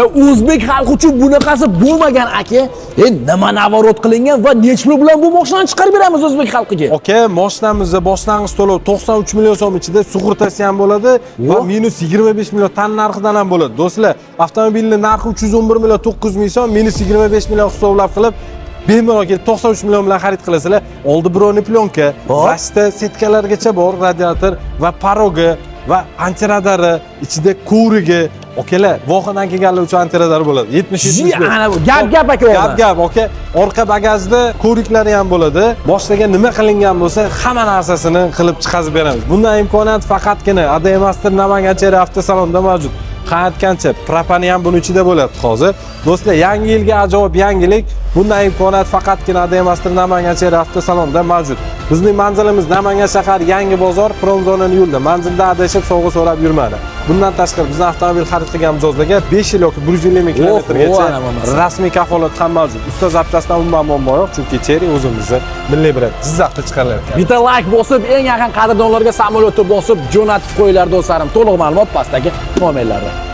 O'zbek xalqi uchun bunaqasi bo'lmagan aka. Nima navorot qilingan va necha pul bilan bu mashinani chiqarib beramiz o'zbek xalqiga? Aka, mashinamizda boshlang'ich to'lov 93 million so'm ichida sug'urtasi ham bo'ladi va minus 25 million tan narxidan ham bo'ladi. Do'stlar, avtomobilning narxi 311 million 900 ming so'm, minus 25 million hisoblab qilib bemalol kelib 93 million bilan xarid qilasizlar. Oldi broni plyonka, zashta setkalargacha bor, radiator va parogi va antiradari, ichida ko'rigi. Okalar, vohadan kelganlar uchun antiradar bo'ladi. 70 Gap aka. Gap, aka. Orqa bagajda ko'riklari ham bo'ladi. Boshlaga nima qilingan bo'lsa, hamma narsasini qilib chiqazib beramiz. Bunday imkoniyat faqatgina Ademaster Namangan Cherry avtosalonida mavjud. Qancha propani ham buning ichida bo'ladi hozir. Do'stlar, yangi yilga ajoyib yangilik. Bunday imkoniyat faqatgina Ademaster Namangan Cherry avtosalonida mavjud. Bizning manzilimiz Namangan shahar Yangi bozor, Promzonaning yo'lida. Manzilda adashib sovg'a so'rab yurmadi. Bundan tashqari bizning avtomobil xarid qilgan mijozlarga 5 yil yoki 150 ming kilometrgacha rasmiy kafolat ham mavjud. Usta zapchastdan umuman muammo yo'q, chunki Cherry o'zimizning milliy brend. Jizzaxda chiqarilyapti. Bitta like bosib, eng yaqin qadrdonlarga samolyotda bosib jo'natib qo'yinglar do'stlarim. To'liq ma'lumot pastdagi nomerlarda.